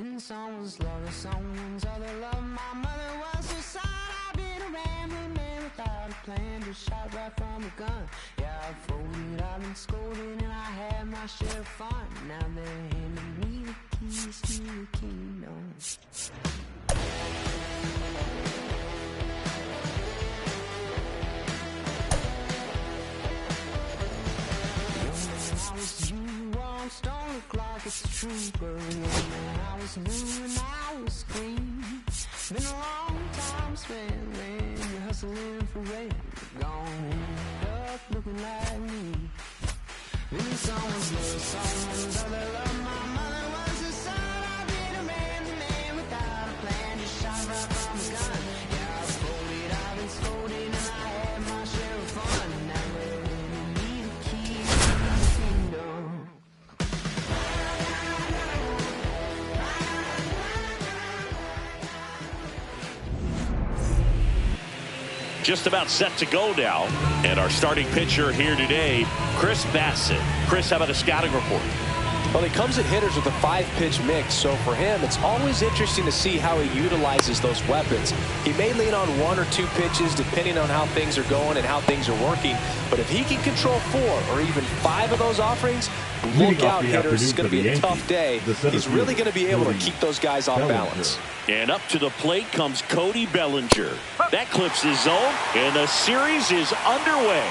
And someone's love is someone's other love. My mother was so sad. I've been a rambling man without a plan, just shot right from a gun. Yeah, I've folded, I've been scolded, and I had my share of fun. Now they're handing me the keys to the kingdom. I was you, don't look like it's true, but when I was new and I was clean. Been a long time spent when you're hustling for rent. Gonna end up looking like me. Then someone's love, someone's other love. My mother was a son. I've been a man without a plan, just shot right from a gun. Yeah, I've folded, I've been scolded, and I had my share of fun. Now we're handing me the keys to the kingdom. Just about set to go now. And our starting pitcher here today, Chris Bassett. Chris, how about a scouting report? Well, he comes at hitters with a 5-pitch mix, so for him, it's always interesting to see how he utilizes those weapons. He may lean on 1 or 2 pitches depending on how things are going and how things are working, but if he can control 4 or even 5 of those offerings, look out, hitters. It's going to be a tough day. He's really going to be able to keep those guys off balance. And up to the plate comes Cody Bellinger. That clips his zone, and the series is underway.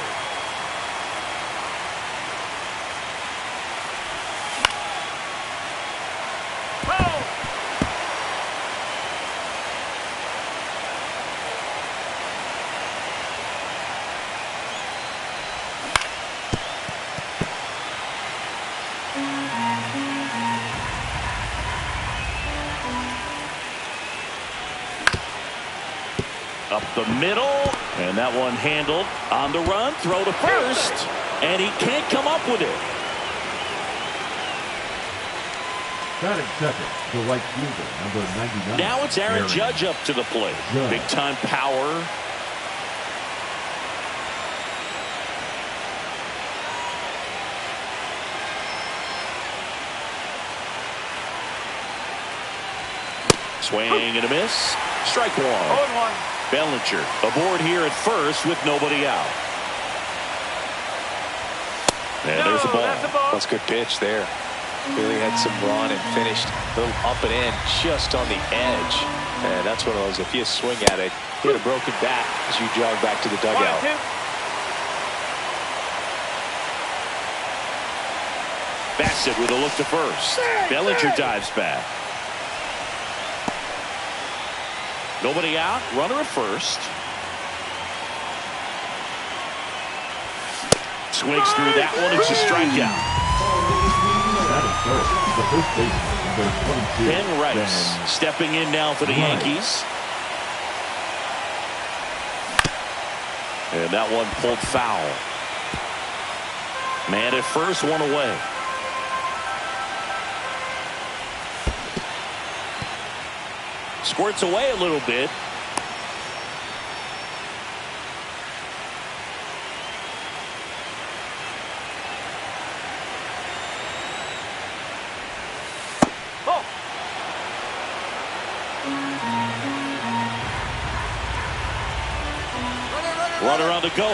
Up the middle, and that one handled on the run. Throw to first, and he can't come up with it. Batting second, the right fielder, number 99. Now it's Aaron Judge up to the plate. Big time power. Swing and a miss. Strike one. Bellinger aboard here at first with nobody out. And there's the ball. That's a good pitch there. Really had some run and finished a little up and in just on the edge. And that's one of those, if you swing at it, hit a broken bat as you jog back to the dugout. Bassett with a look to first. Bellinger dives back. Nobody out, runner at first. Swings through that one, it's a strikeout. Ben Rice stepping in now for the Yankees. And that one pulled foul. Man at first, one away. Squirts away a little bit. Runner on the go.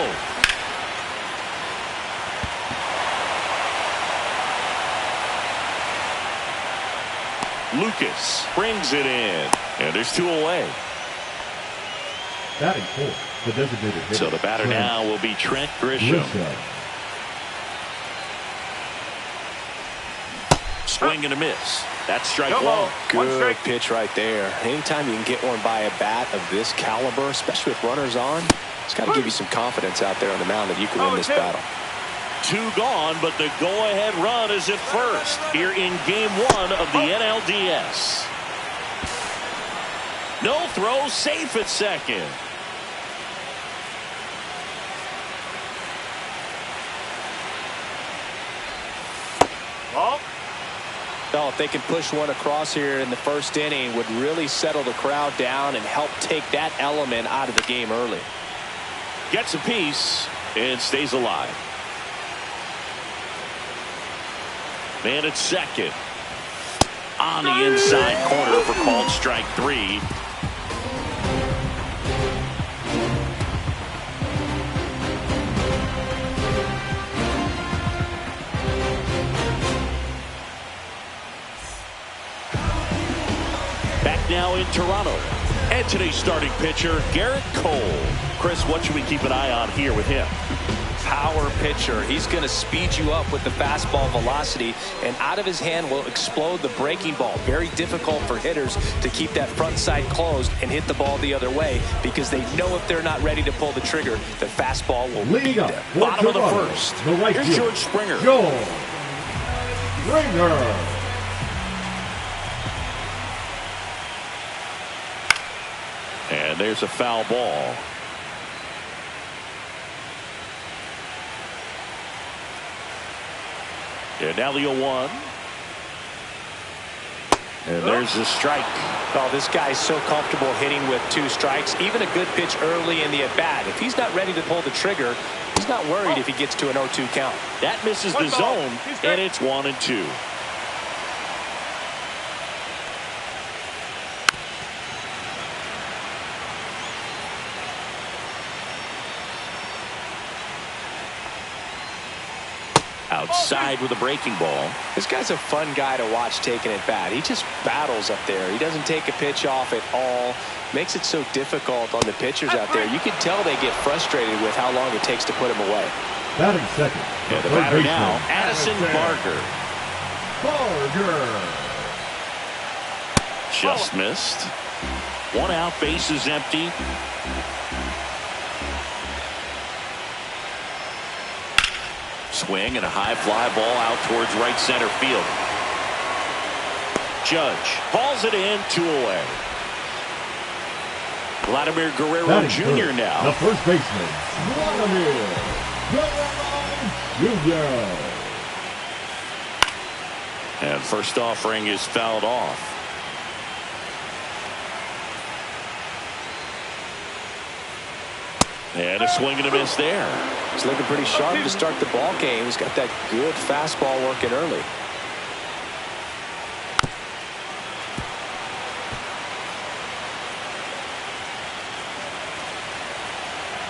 Lucas brings it in. And there's 2 away. Batting fourth, the designated hitter. So the batter now will be Trent Grisham. Swing and a miss. That's strike one. Good pitch right there. Anytime you can get one by a bat of this caliber, especially with runners on, it's got to give you some confidence out there on the mound that you can win this battle. 2 gone, but the go-ahead run is at first here in Game 1 of the NLDS. No throw, safe at second. Well, if they can push one across here in the first inning, would really settle the crowd down and help take that element out of the game early. Gets a piece and stays alive. Man at second. on the inside corner for called strike 3. Back now in Toronto. And today's starting pitcher, Garrett Cole. Chris, what should we keep an eye on here with him? Power pitcher. He's going to speed you up with the fastball velocity, and out of his hand will explode the breaking ball. Very difficult for hitters to keep that front side closed and hit the ball the other way, because they know if they're not ready to pull the trigger, the fastball will beat them. Bottom of the first. Here's George Springer. George Springer. And there's a foul ball. And now the 0-1. And there's the strike. Oh, this guy's so comfortable hitting with 2 strikes. Even a good pitch early in the at-bat. If he's not ready to pull the trigger, he's not worried if he gets to an 0-2 count. That misses the zone, and it's 1-2. Outside with a breaking ball. This guy's a fun guy to watch taking at bat. He just battles up there. He doesn't take a pitch off at all. Makes it so difficult on the pitchers out there. You can tell they get frustrated with how long it takes to put him away. Batting second. And the batter now, Addison Barger. Just missed. 1 out, bases empty. Swing and a high fly ball out towards right center field. Judge hauls it in, 2 away. Vladimir Guerrero Jr. now. The first baseman, Vladimir Guerrero Jr. And first offering is fouled off. And a swing and a miss there. He's looking pretty sharp to start the ball game. He's got that good fastball working early.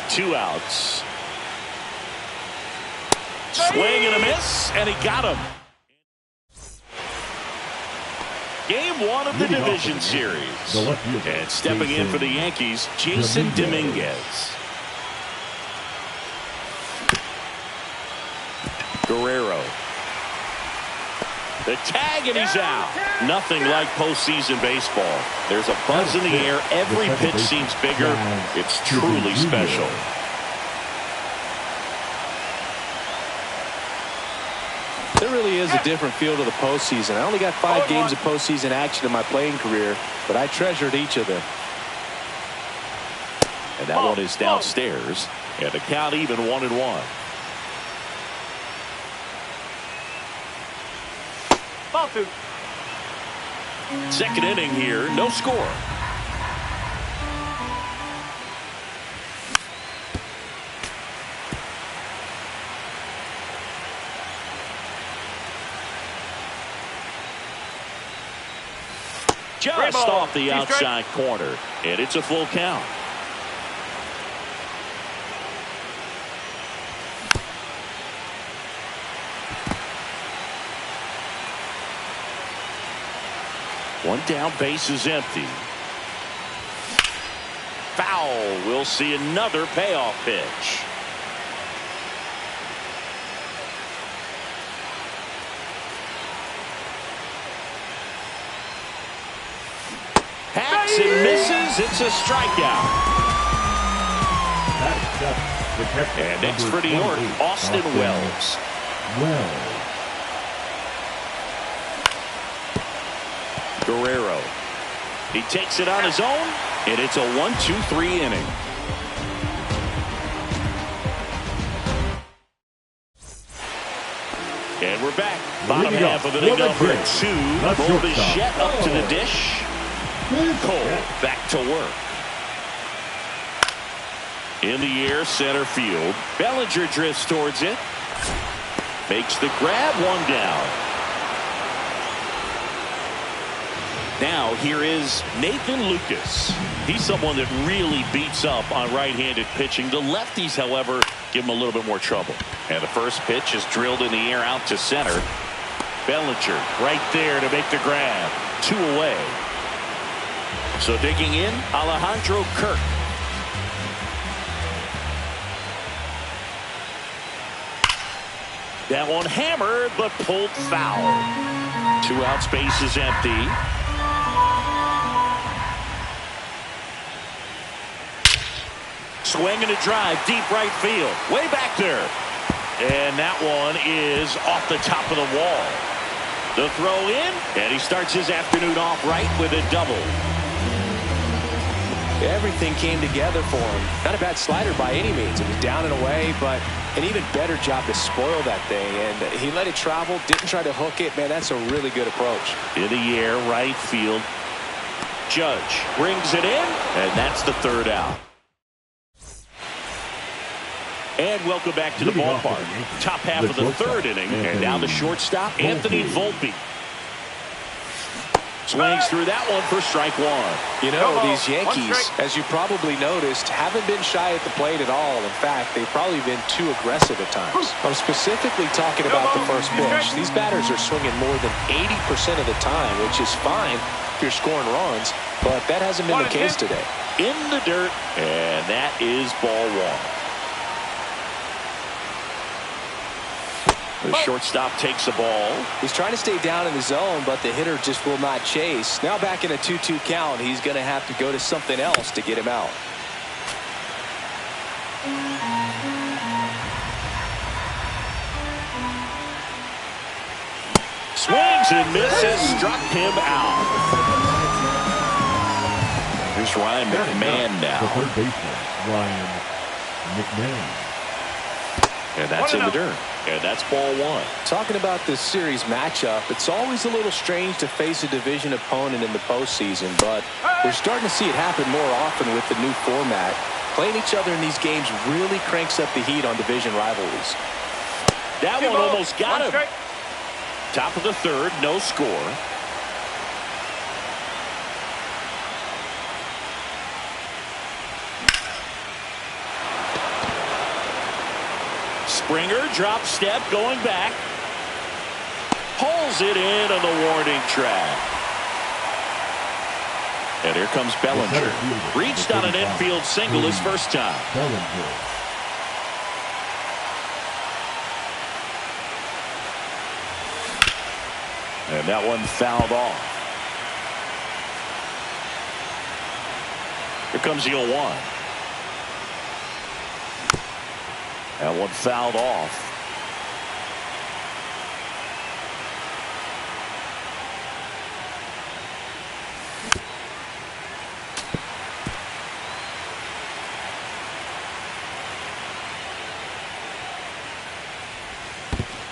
Two outs. Swing and a miss, and he got him. Game 1 of the division series. And stepping in for the Yankees, Jason Dominguez. Guerrero. The tag, and he's out. Nothing like postseason baseball. There's a buzz in the air. Every pitch seems bigger. It's truly special. There really is a different feel to the postseason. I only got 5 games of postseason action in my playing career, but I treasured each of them. And that one is downstairs. And the count even 1-1. Second inning here, no score. Just off the outside corner, and it's a full count. One down, base is empty. Foul. We'll see another payoff pitch. Hacks and misses. It's a strikeout. And next for New York, Austin Wells. Guerrero. He takes it on his own, and it's a 1-2-3 inning. And we're back. Bottom half of inning number 2. Bo Bichette up to the dish. Cole back to work. In the air, center field. Bellinger drifts towards it. Makes the grab, 1 down. Now here is Nathan Lucas. He's someone that really beats up on right-handed pitching. The lefties, however, give him a little bit more trouble. And the first pitch is drilled in the air out to center. Bellinger right there to make the grab. 2 away. So digging in, Alejandro Kirk. That one hammered, but pulled foul. 2 outs, base is empty. Swing and a drive, deep right field. Way back there. And that one is off the top of the wall. The throw in, and he starts his afternoon off right with a double. Everything came together for him. Not a bad slider by any means. It was down and away, but an even better job to spoil that thing. And he let it travel, didn't try to hook it. Man, that's a really good approach. In the air, right field. Judge brings it in, and that's the 3rd out. And welcome back to the ballpark. Top half of the 3rd inning. And now the shortstop, Anthony Volpe. Swings through that one for strike 1. You know, these Yankees, as you probably noticed, haven't been shy at the plate at all. In fact, they've probably been too aggressive at times. I'm specifically talking about the first pitch. These batters are swinging more than 80% of the time, which is fine if you're scoring runs, but that hasn't been the case today. In the dirt, and that is ball 1. The shortstop takes the ball. He's trying to stay down in the zone, but the hitter just will not chase. Now back in a 2-2 count, he's going to have to go to something else to get him out. Swings and misses, struck him out. Here's Ryan McMahon now. The third baseman, Ryan McMahon. And that's in the dirt. And that's ball 1. Talking about this series matchup, it's always a little strange to face a division opponent in the postseason, but we're starting to see it happen more often with the new format. Playing each other in these games really cranks up the heat on division rivalries. That one almost got him. Top of the 3rd, no score. Springer drop step going back. Pulls it in on the warning track. And here comes Bellinger. Reached on an infield single his first time. And that one fouled off. Here comes the 0-1. That one fouled off.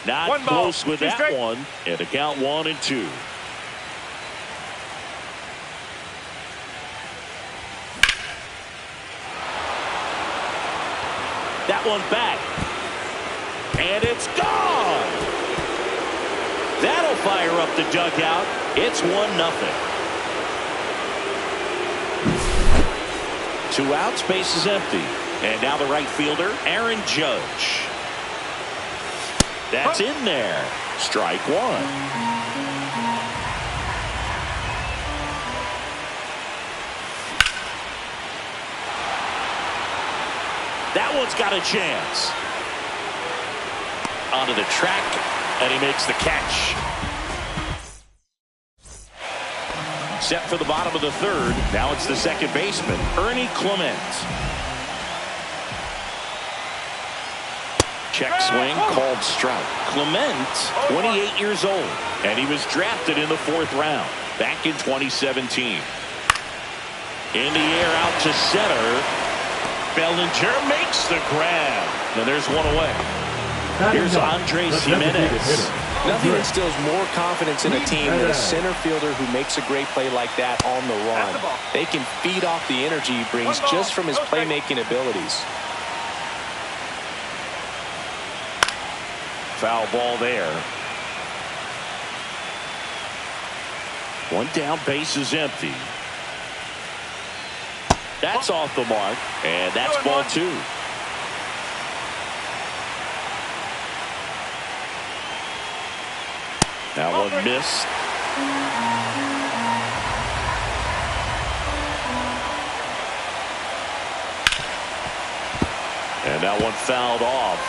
Not close with that one. And a count 1-2. That one back. And it's gone. That'll fire up the dugout. It's 1-0. 2 outs, base is empty. And now the right fielder, Aaron Judge. That's in there. Strike 1. That one's got a chance. Onto the track, and he makes the catch. Set for the bottom of the 3rd. Now it's the second baseman, Ernie Clement. Check swing, called strike. Clement, 28 years old, and he was drafted in the 4th round back in 2017. In the air out to center. Bellinger makes the grab. And there's one away. Here's Andres Jimenez. Nothing instills more confidence in a team than a center fielder who makes a great play like that on the run. They can feed off the energy he brings just from his playmaking abilities. Foul ball there. One down, base is empty. That's off the mark, and that's ball 2. Now one missed. And that one fouled off.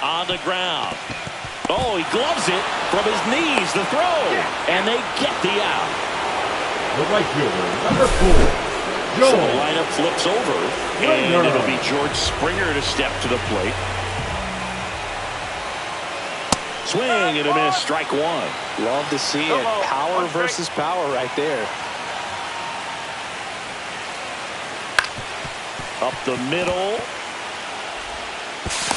On the ground. Oh, he gloves it from his knees, the throw, and they get the out. The right fielder, number 4, So Joel. the lineup flips over, and it'll be George Springer to step to the plate. Swing and a miss, strike 1. Love to see it. Power versus power right there. Up the middle.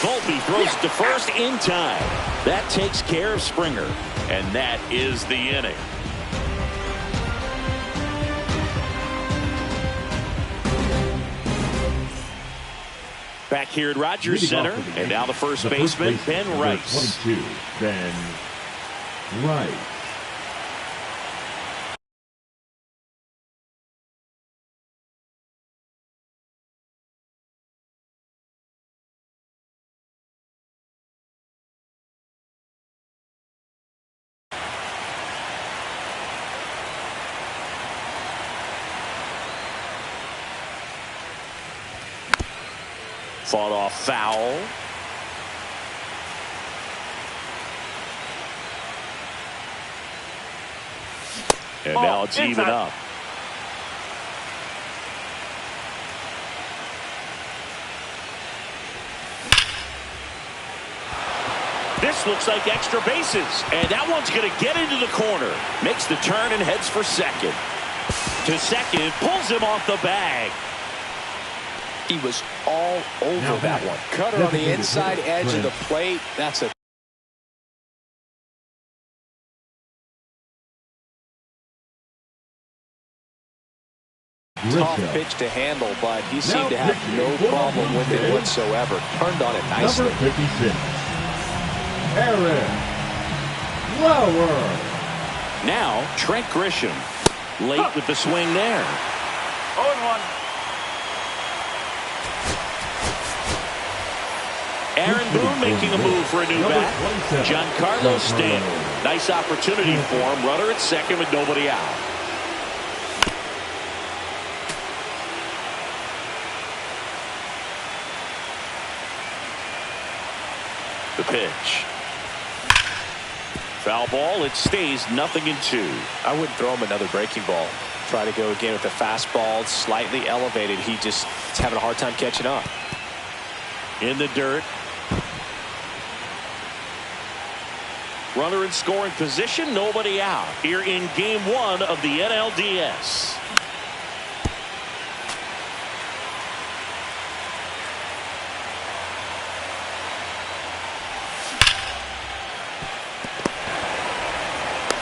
Volpe throws to first in time. That takes care of Springer, and that is the inning. Back here at Rogers Center, and now the first baseman, Ben Rice. 22, Ben Rice. Fought off foul. And now it's even up. This looks like extra bases. And that one's going to get into the corner. Makes the turn and heads for second. To second, pulls him off the bag. He was all over that one. Cutter on the inside edge of the plate. That's a tough pitch to handle, but he seemed to have no problem with it whatsoever. Turned on it nicely. Number 56, Aaron Lauer. Now, Trent Grisham. Late with the swing there. 0-1. Aaron Boone making a move for a new bat. Giancarlo Stanton. Nice opportunity for him. Runner at second with nobody out. The pitch. Foul ball. It stays 0-2. I wouldn't throw him another breaking ball. Try to go again with the fastball, slightly elevated. He just is having a hard time catching up. In the dirt. Runner in scoring position, nobody out. Here in game 1 of the NLDS.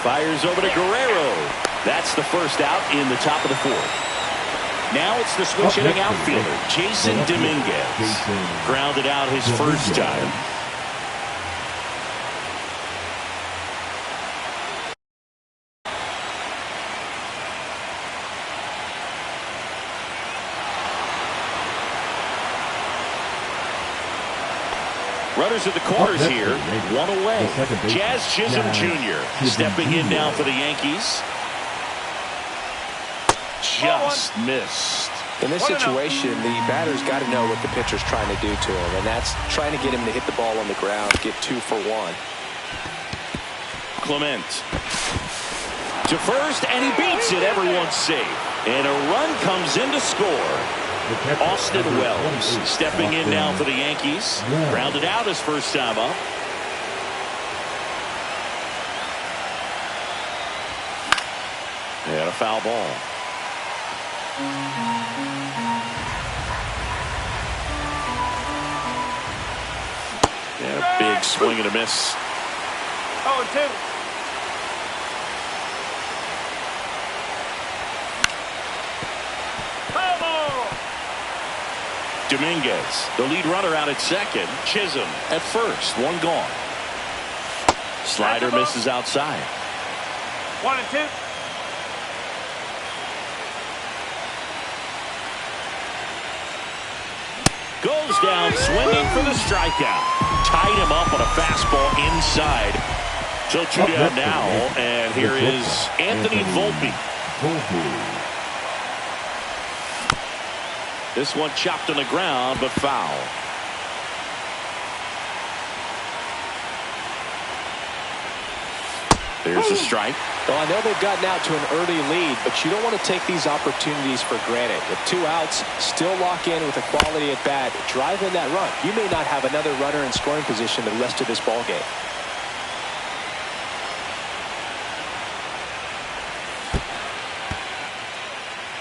Fires over to Guerrero. That's the first out in the top of the 4th. Now it's the switch hitting outfielder, Jason Dominguez. Grounded out his first time. Runners at the corners here. One away. Jazz Chisholm Jr. stepping in now for the Yankees. Just missed. In this situation, the batter's got to know what the pitcher's trying to do to him, and that's trying to get him to hit the ball on the ground, get 2 for 1. Clement to first, and he beats it. Everyone's safe. And a run comes in to score. Austin Wells stepping in now for the Yankees. Grounded out his first time up. And a foul ball. And a big swing and a miss. 0-2. Dominguez, the lead runner out at second. Chisholm at first. One gone. Slider misses outside. 1-2. Goes down swinging for the strikeout. Tied him up on a fastball inside. So 2 down now, and here is Anthony Volpe. This one chopped on the ground, but foul. There's a strike. Well, I know they've gotten out to an early lead, but you don't want to take these opportunities for granted. With 2 outs, still lock in with a quality at bat. Drive in that run. You may not have another runner in scoring position the rest of this ball game.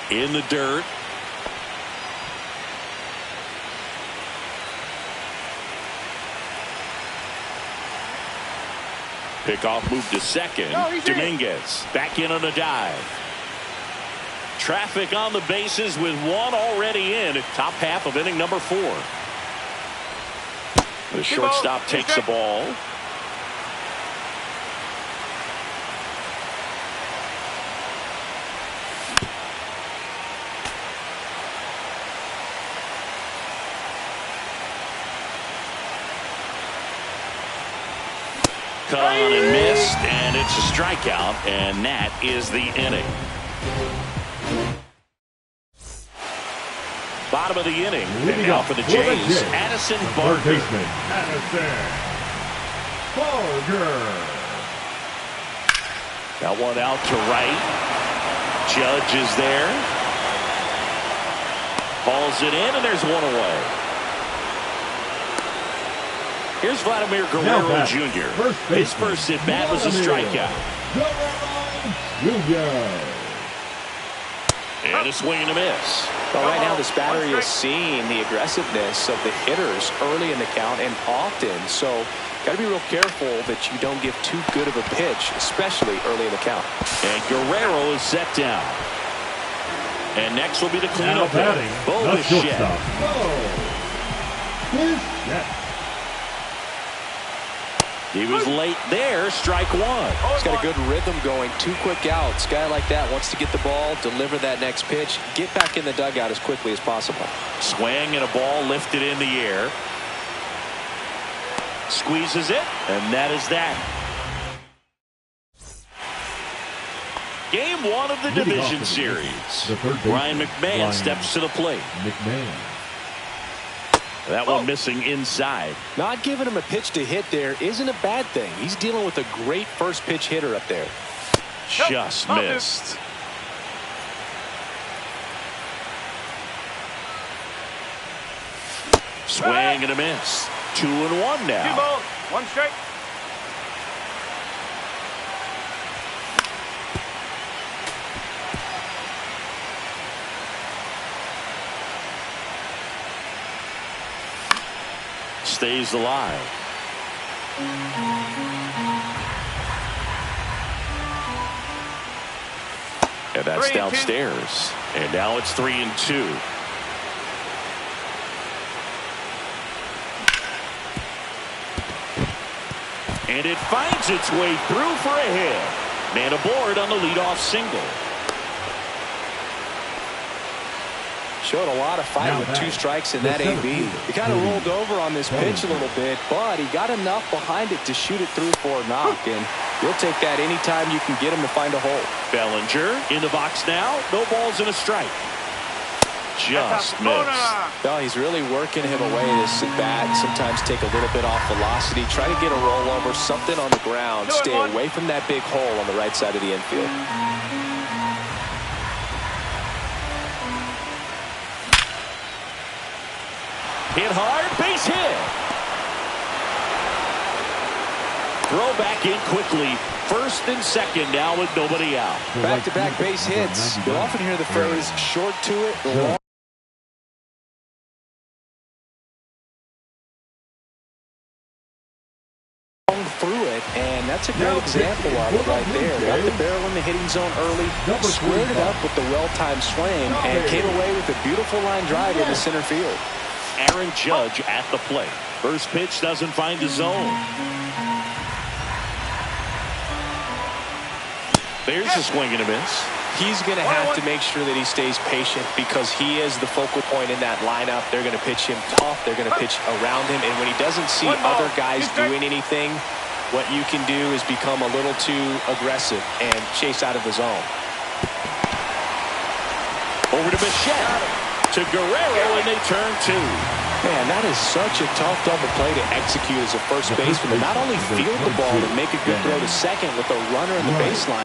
In the dirt. Pickoff move to second. Dominguez back in on a dive. Traffic on the bases with 1 already in. Top half of inning number 4. The shortstop takes the ball. Cut on and missed, and it's a strikeout, and that is the inning. Bottom of the inning, and now for the Jays, Addison Barker. That one out to right. Judge is there. Hauls it in, and there's one away. Here's Vladimir Guerrero Jr. His first at bat was a strikeout. And a swing and a miss. Well, right now this battery is seeing the aggressiveness of the hitters early in the count and often. So got to be real careful that you don't give too good of a pitch, especially early in the count. And Guerrero is set down. And next will be the cleanup hitter, Bo Bichette. He was late there, strike 1. He's got a good rhythm going. 2 quick outs. Guy like that wants to get the ball, deliver that next pitch, get back in the dugout as quickly as possible. Swing and a ball lifted in the air. Squeezes it, and that is that. Game 1 of the division series. Ryan McMahon steps to the plate. That one missing inside. Not giving him a pitch to hit there isn't a bad thing. He's dealing with a great first pitch hitter up there. Just missed. Swing and a miss. 2-1 now. 2 balls, 1 strike. Stays alive. And that's downstairs. And now it's 3-2. And it finds its way through for a hit. Man aboard on the leadoff single. Showed a lot of fight with 2 strikes in that AB. He kind of rolled over on this pitch a little bit, but he got enough behind it to shoot it through for a knock, and you'll take that anytime you can get him to find a hole. Bellinger in the box now. No balls and a strike. Just missed. Well, he's really working him away this at bat. Sometimes take a little bit off velocity. Try to get a rollover, something on the ground. Stay away from that big hole on the right side of the infield. Hit hard, base hit. Throw back in quickly. First and second now with nobody out. Back-to-back base hits. You'll often hear the phrase short to it, long through it, and that's a great example of it right there. Got the barrel in the hitting zone early, squared it up with the well-timed swing, and came away with a beautiful line drive into center field. Aaron Judge at the plate. First pitch doesn't find the zone. There's a swing and a miss. He's going to have to make sure that he stays patient because he is the focal point in that lineup. They're going to pitch him tough. They're going to pitch around him. And when he doesn't see other guys doing anything, what you can do is become a little too aggressive and chase out of the zone. Over to Bichette. To Guerrero, and they turn two. Man, that is such a tough double play to execute as a first baseman. Not only field the ball, but make a good throw to second with a runner in the baseline.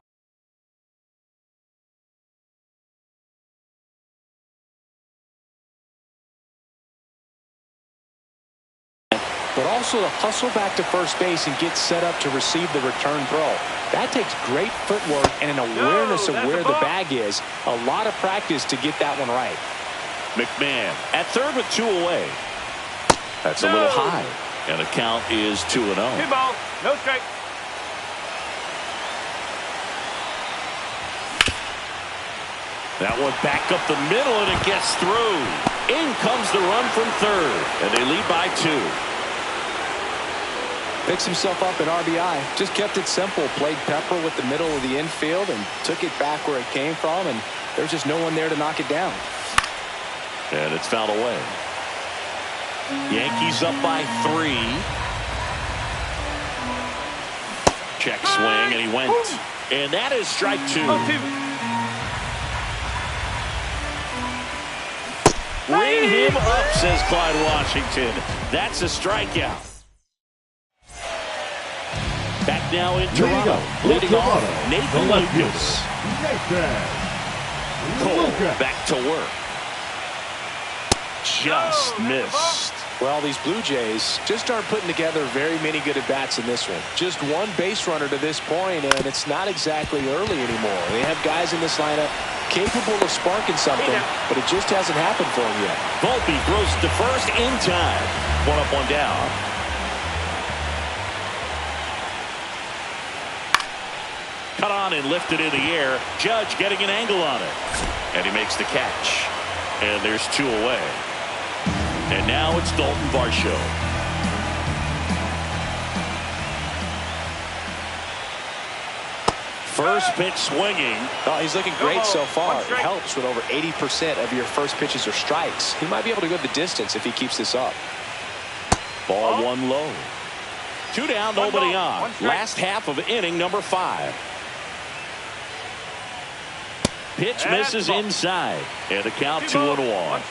But also to hustle back to first base and get set up to receive the return throw. That takes great footwork and an awareness of where the bag is. A lot of practice to get that one right. McMahon at third with 2 away. That's a little high. And the count is 2-0. 2 balls, no strike. That one back up the middle, and it gets through. In comes the run from third, and they lead by 2. Picks himself up an RBI. Just kept it simple. Played pepper with the middle of the infield and took it back where it came from, and there's just no one there to knock it down. And it's fouled away. Yankees up by 3. Check swing, and he went. And that is strike 2. Ring him up, says Clyde Washington. That's a strikeout. Back now in Toronto. Leading off, Nathan Lucas. Cole back to work. Just missed. Well, these Blue Jays just aren't putting together very many good at-bats in this one. Just one base runner to this point, and it's not exactly early anymore. They have guys in this lineup capable of sparking something, but it just hasn't happened for them yet. Volpe throws to first in time. 1 up, 1 down. Cut on and lifted in the air. Judge getting an angle on it. And he makes the catch. And there's 2 away. And now it's Dalton Varsho. First pitch swinging. Oh, he's looking great so far. It helps when over 80% of your first pitches are strikes. He might be able to go the distance if he keeps this up. Ball 1 low. 2 down, nobody on. Last half of inning number 5. Pitch misses inside. And the count 2-1.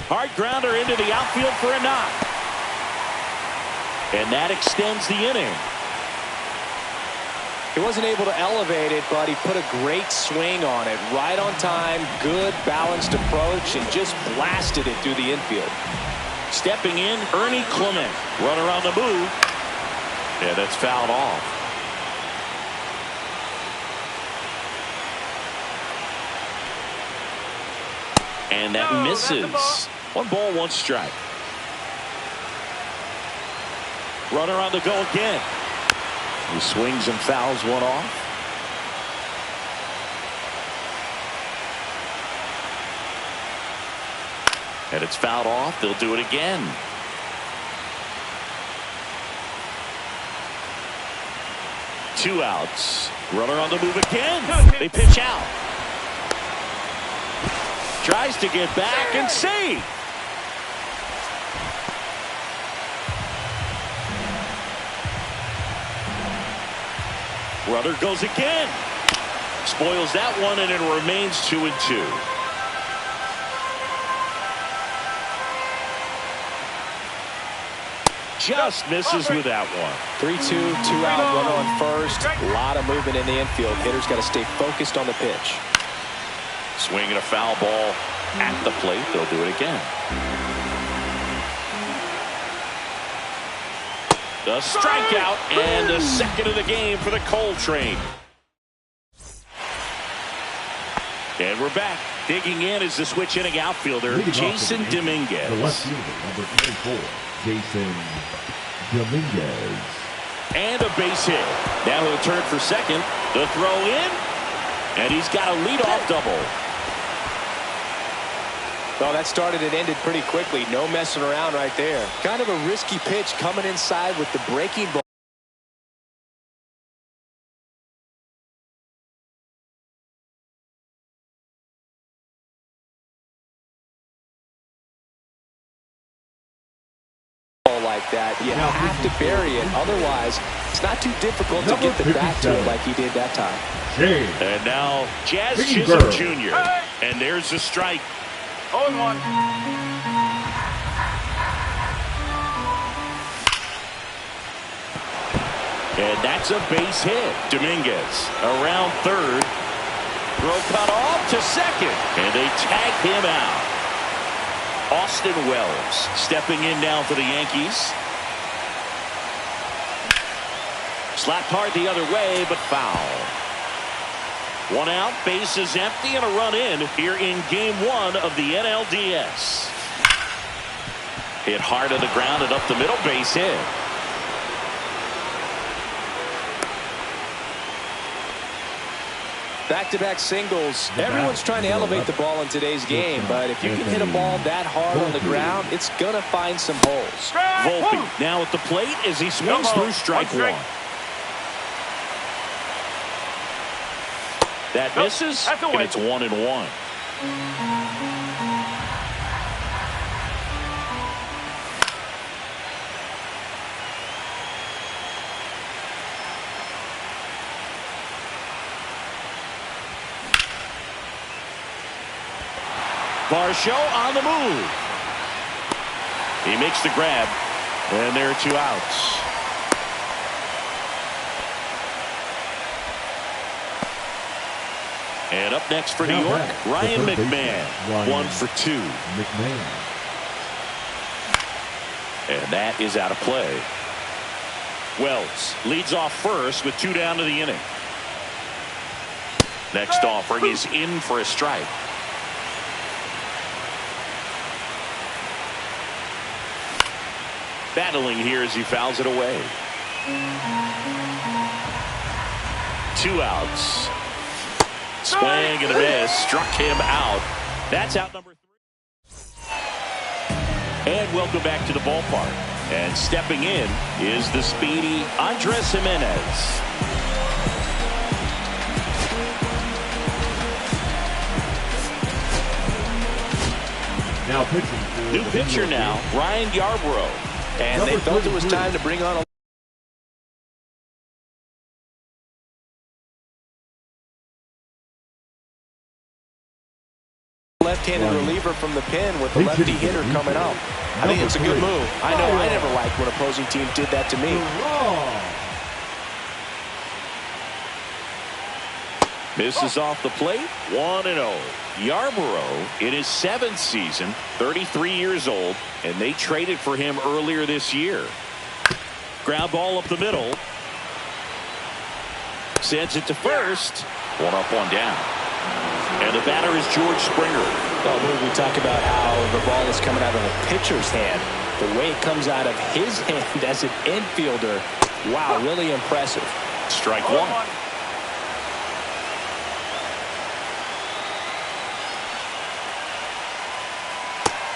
Hard grounder into the outfield for a knock. And that extends the inning. He wasn't able to elevate it, but he put a great swing on it. Right on time, good balanced approach, and just blasted it through the infield. Stepping in, Ernie Clement. Runner on the move. And that's fouled off. And that misses. 1 ball, 1 strike. Runner on the go again. He swings and fouls one off. And it's fouled off. They'll do it again. Two outs. Runner on the move again. They pitch out. Tries to get back and see. Runner goes again. Spoils that one, and it remains 2-2. Just misses with that one. 3-2, 2 out, runner on first. A lot of movement in the infield. Hitters got to stay focused on the pitch. Swinging a foul ball at the plate. They'll do it again. The strikeout and the second of the game for the Coltrane. And we're back. Digging in is the switch hitting outfielder, Jason Dominguez. The left fielder, number 24, Jason Dominguez. And a base hit. Now he'll turn for second. The throw in. And he's got a leadoff double. Well, that started and ended pretty quickly. No messing around right there. Kind of a risky pitch coming inside with the breaking ball. Like that, you have to bury it. Otherwise, it's not too difficult to get the bat to it like he did that time. And now Jazz Chisholm Jr. And there's the strike. 0-1. And that's a base hit. Dominguez around third. Throw cut off to second. And they tag him out. Austin Wells stepping in now for the Yankees. Slapped hard the other way, but foul. One out, bases empty, and a run in here in game one of the NLDS. Hit hard to the ground and up the middle, base hit. Back-to-back singles. Everyone's trying to elevate the ball in today's game, but if you can hit a ball that hard on the ground, it's going to find some holes. Volpe now at the plate as he swings through strike one. That misses, and it's 1-1. Varsho on the move. He makes the grab, and there are 2 outs. And up next for New York, Ryan McMahon, 1 for 2. And that is out of play. Wells leads off first with 2 down to the inning. Next offering is in for a strike. Battling here as he fouls it away. 2 outs. Swing and a miss. Struck him out. That's out number 3. And welcome back to the ballpark. And stepping in is the speedy Andres Jimenez. Now pitching. New pitcher now, Ryan Yarbrough. And they felt it was time to bring on a left-handed reliever from the pen with the lefty hitter coming out. I think it's a good move. I know I never liked when opposing teams did that to me. Misses off the plate, 1-0. Yarbrough in his 7th season, 33 years old, and they traded for him earlier this year. Ground ball up the middle. Sends it to first. 1 up, 1 down. And the batter is George Springer. Well, we talk about how the ball is coming out of a pitcher's hand. The way it comes out of his hand as an infielder, wow, really impressive. Strike 1.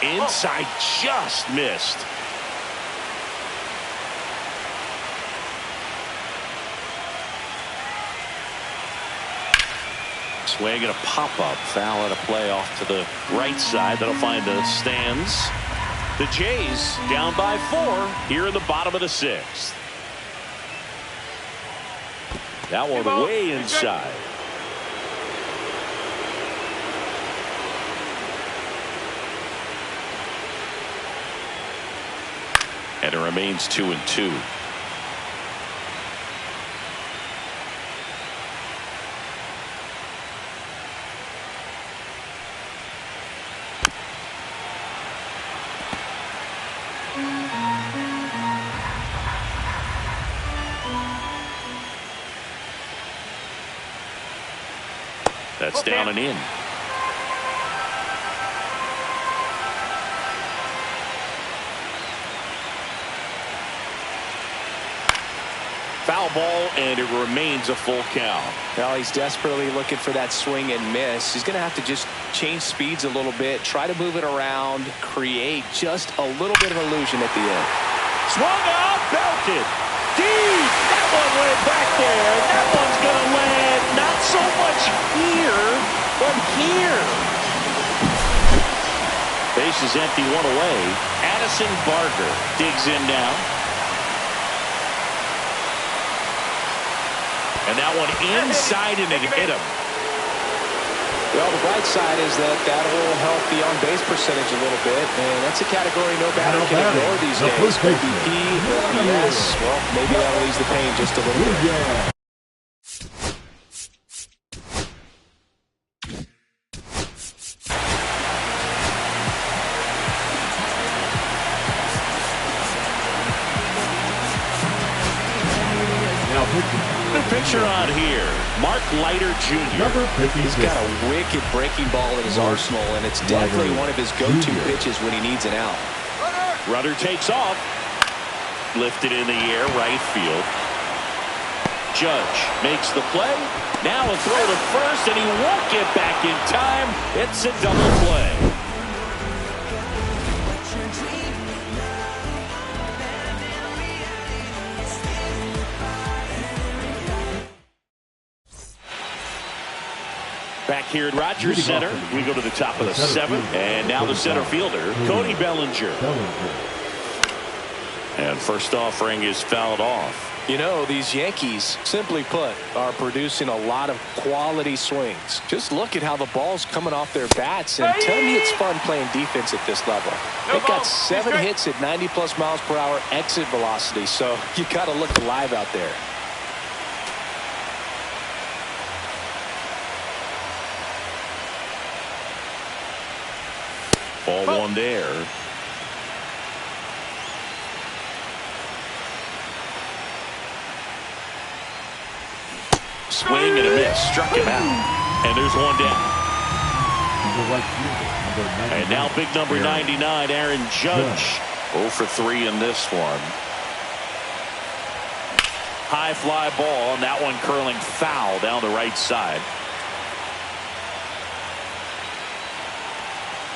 Inside, just missed. Swing and a pop-up. Foul at a play off to the right side. That'll find the stands. The Jays down by 4 here in the bottom of the 6th. That one way inside. And it remains 2-2. That's down and in. Foul ball, and it remains a full count. Well, he's desperately looking for that swing and miss. He's going to have to just change speeds a little bit, try to move it around, create just a little bit of illusion at the end. Swung out, belted. Deep. That one went back there. That one's going to land not so much here, but here. Base is empty, one away. Addison Barger digs in now. And that one inside, and it hit him. Well, the bright side is that will help the on-base percentage a little bit, and that's a category no batter can ignore these days. OBP, OPS, well, maybe that'll ease the pain just a little bit. New pitcher on here, Mark Leiter Jr. He's got a wicked breaking ball in his arsenal, and it's definitely one of his go-to pitches when he needs an out. Runner takes off. Lifted in the air, right field. Judge makes the play. Now a throw to first, and he won't get back in time. It's a double play. Back here at Rogers Center, we go to the top of the seventh, and now the center fielder, Cody Bellinger. And first offering is fouled off. You know, these Yankees, simply put, are producing a lot of quality swings. Just look at how the ball's coming off their bats, and tell me it's fun playing defense at this level. They've got 7 hits at 90+ miles per hour exit velocity, so you got to look alive out there. Ball one there. Swing and a miss. Struck him out. And there's one down. And now big number 99, Aaron Judge. 0 for 3 in this one. High fly ball, and that one curling foul down the right side.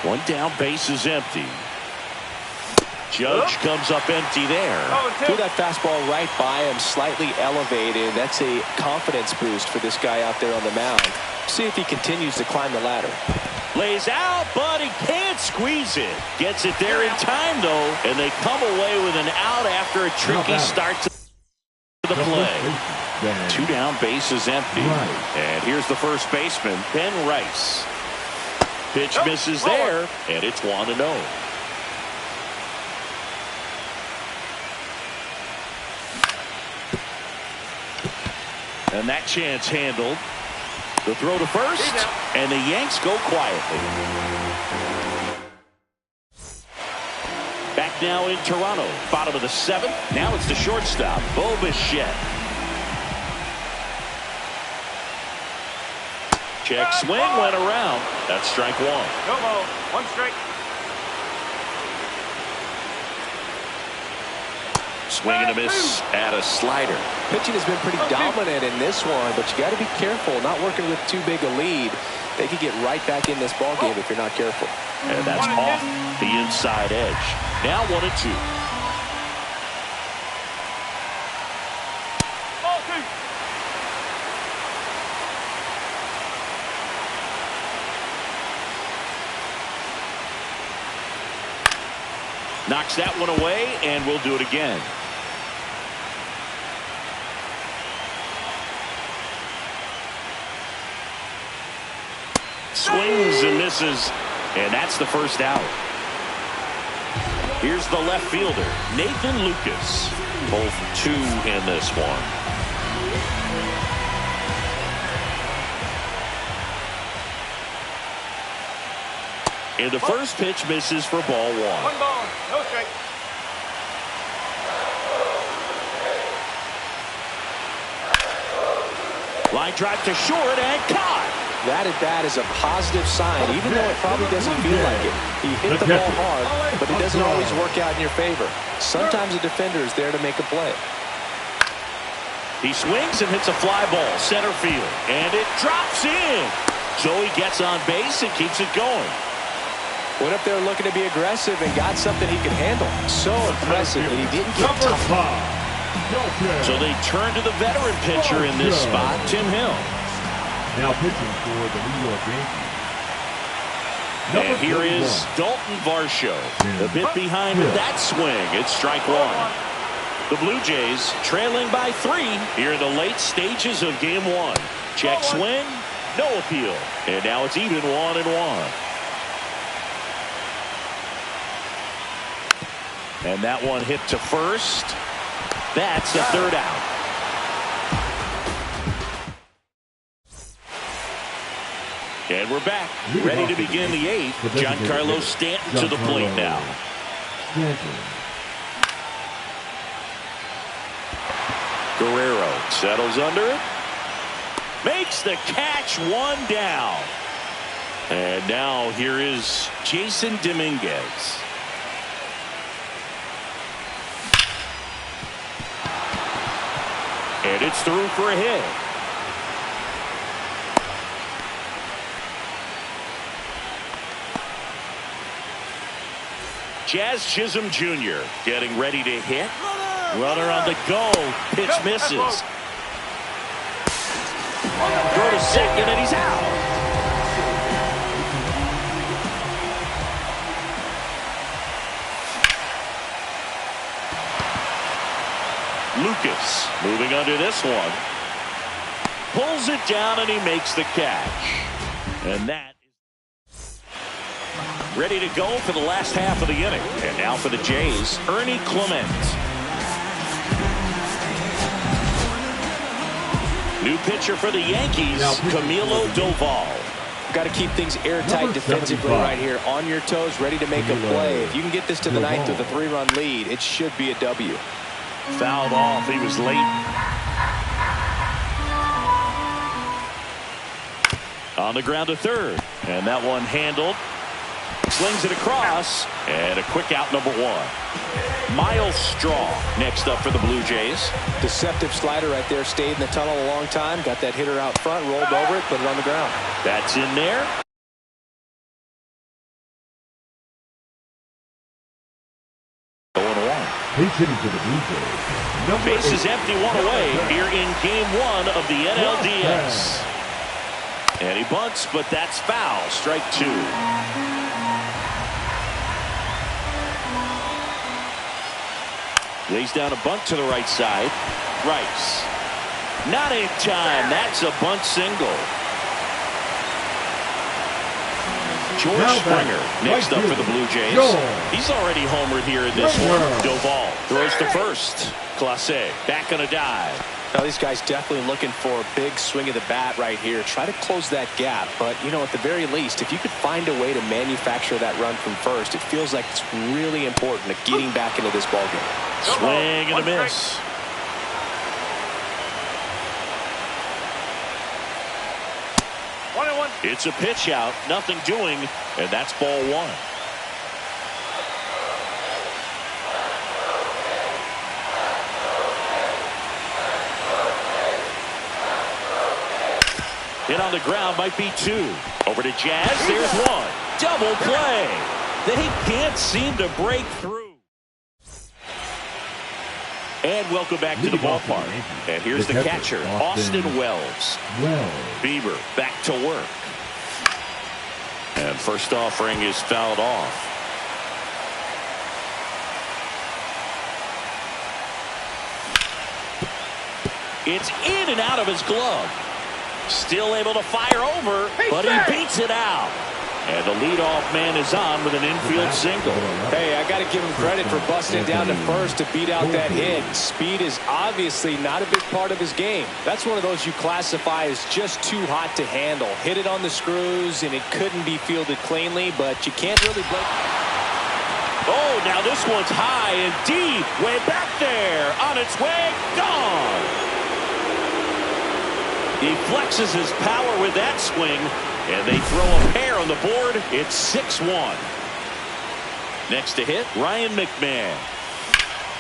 One down, base is empty. Judge comes up empty there. Threw that fastball right by him, slightly elevated. That's a confidence boost for this guy out there on the mound. See if he continues to climb the ladder. Lays out, but he can't squeeze it. Gets it there in time, though, and they come away with an out after a tricky start to the play. 2 down, base is empty. And here's the first baseman, Ben Rice. Pitch misses there, and it's 1-0. And that chance handled. The throw to first, and the Yanks go quietly. Back now in Toronto, bottom of the 7th. Now it's the shortstop, Bo Bichette. Check swing, went around. That's strike 1. No ball. 1 strike. Swing and a miss at a slider. Pitching has been pretty dominant in this one, but you got to be careful not working with too big a lead. They could get right back in this ball game if you're not careful. And that's off the inside edge. Now 1-2. Ball 2. Knocks that one away, and we'll do it again. Swings and misses, and that's the first out. Here's the left fielder, Nathan Lucas. Both 2 in this one. And the first pitch misses for ball 1. 1 ball. No strike. Line drive to short and caught. That at bat is a positive sign, even though it probably doesn't feel like it. He hit the ball hard, but it doesn't always work out in your favor. Sometimes a defender is there to make a play. He swings and hits a fly ball center field, and it drops in. So he gets on base and keeps it going. Went up there looking to be aggressive and got something he could handle. So impressive that he didn't get tough. So they turn to the veteran pitcher in this spot, Tim Hill. Now pitching for the New York Yankees. And here is Dalton Varsho. A bit behind with that swing. It's strike one. The Blue Jays trailing by 3 here in the late stages of game 1. Check swing, no appeal. And now it's even 1-1. And that one hit to first. That's the third out. And we're back, ready to begin the 8th. Giancarlo Stanton to the plate now. Guerrero settles under it. Makes the catch, 1 down. And now here is Jason Dominguez. And it's through for a hit. Jazz Chisholm Jr. getting ready to hit. Runner on the go. Pitch misses. Throw to second, and he's out. Lucas moving under this one. Pulls it down, and he makes the catch. And that is ready to go for the last half of the inning. And now for the Jays, Ernie Clement. New pitcher for the Yankees, Camilo Doval. Got to keep things airtight defensively right here. On your toes, ready to make a play. If you can get this to the 9th with a 3-run lead, it should be a W. Fouled off. He was late. On the ground to third. And that one handled. Slings it across. And a quick out, number 1. Miles Straw next up for the Blue Jays. Deceptive slider right there. Stayed in the tunnel a long time. Got that hitter out front. Rolled over it. Put it on the ground. That's in there. He's hitting to the Blue Jays. Base is empty, 1 away here in game 1 of the NLDS. And he bunts, but that's foul. Strike 2. Lays down a bunt to the right side. Rice. Not in time. That's a bunt single. George Springer next up for the Blue Jays. He's already homered here in this one. Doval throws to first. Clase back on a dive. Now these guys definitely looking for a big swing of the bat right here. Try to close that gap. But, you know, at the very least, if you could find a way to manufacture that run from first, it feels like it's really important to getting back into this ballgame. Swing and a miss. It's a pitch out, nothing doing, and that's ball 1. Hit on the ground might be 2. Over to Jazz, there's 1. Double play. They can't seem to break through. And welcome back to the ballpark. And here's the catcher, Austin Wells. Bieber back to work. And first offering is fouled off. It's in and out of his glove. Still able to fire over, but he beats it out. And the leadoff man is on with an infield single. Hey, I got to give him credit for busting down to first to beat out that hit. Speed is obviously not a big part of his game. That's one of those you classify as just too hot to handle. Hit it on the screws, and it couldn't be fielded cleanly, but you can't really blame. Oh, now this one's high and deep. Way back there. On its way. Gone. He flexes his power with that swing, and they throw a pair on the board. It's 6-1. Next to hit, Ryan McMahon.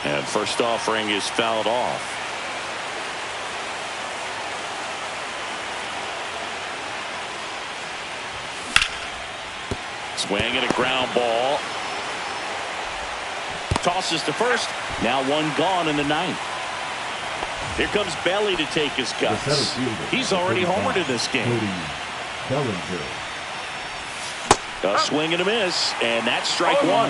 And first offering is fouled off. Swing and a ground ball. Tosses to first. Now one gone in the ninth. Here comes Belly to take his cuts. He's already homered in this game. A swing and a miss, and that's strike one.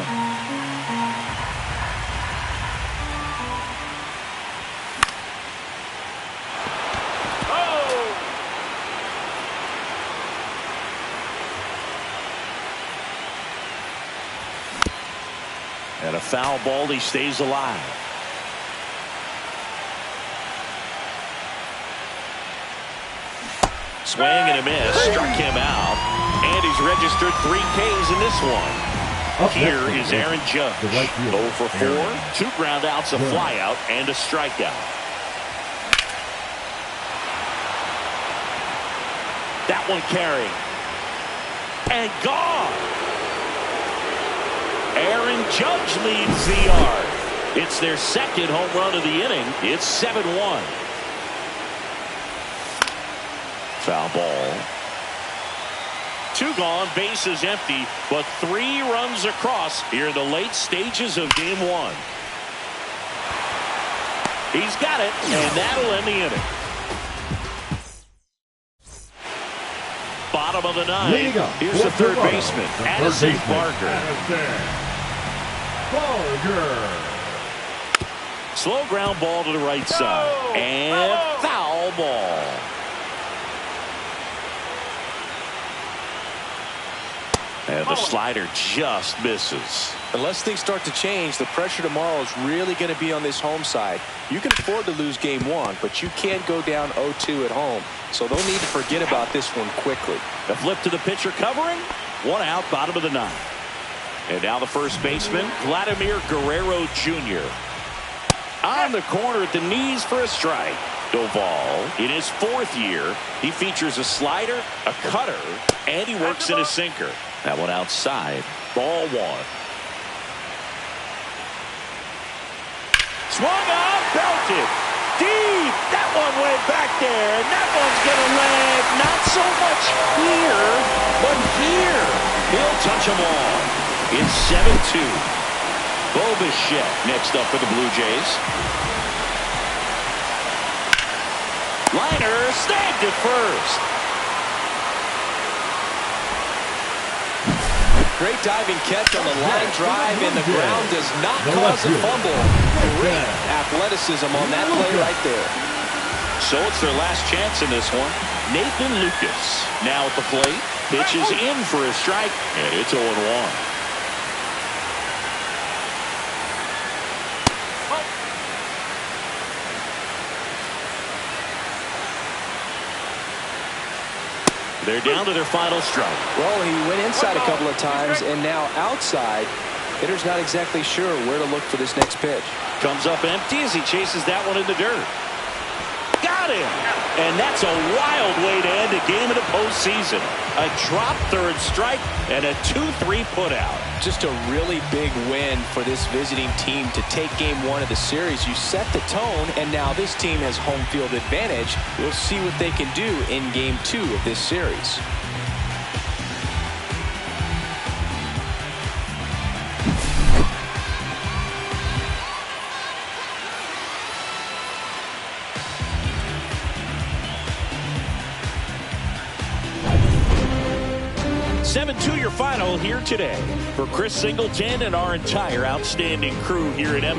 And a foul ball, he stays alive. Swing and a miss, struck him out. And he's registered 3 Ks in this one. Here is Aaron Judge. 0 for 4, 2 ground outs, a fly out, and a strikeout. That one carrying. And gone. Aaron Judge leads the yard. It's their second home run of the inning. It's 7-1. Foul ball. 2 gone, bases empty, but 3 runs across here in the late stages of game 1. He's got it, and that'll end the inning. Bottom of the 9th. Here's the third baseman, Addison Barker. Slow ground ball to the right side. And foul ball. And the slider just misses. Unless things start to change, the pressure tomorrow is really going to be on this home side. You can afford to lose game 1, but you can't go down 0-2 at home. So they'll need to forget about this one quickly. The flip to the pitcher covering. 1 out, bottom of the 9th. And now the first baseman, Vladimir Guerrero Jr. On the corner at the knees for a strike. Doval, in his 4th year, he features a slider, a cutter, and he works in a sinker. That one outside. Ball 1. Swung up, belted. Deep. That one went back there. And that one's going to land not so much here, but here. He'll touch them all. It's 7-2. Bo Bichette next up for the Blue Jays. Liner snagged at first. Great diving catch on the line drive, and the ground does not cause a fumble. Great athleticism on that play right there. So it's their last chance in this one. Nathan Lucas now at the plate. Pitches in for a strike, and it's 0-1. They're down to their final strike. Well, he went inside a couple of times, and now outside. Hitter's not exactly sure where to look for this next pitch. Comes up empty as he chases that one in the dirt. Got him! And that's a wild way to end a game in the postseason. A drop third strike and a 2-3 putout. Just a really big win for this visiting team to take game 1 of the series. You set the tone, and now this team has home field advantage. We'll see what they can do in game 2 of this series. Your final here today. For Chris Singleton and our entire outstanding crew here at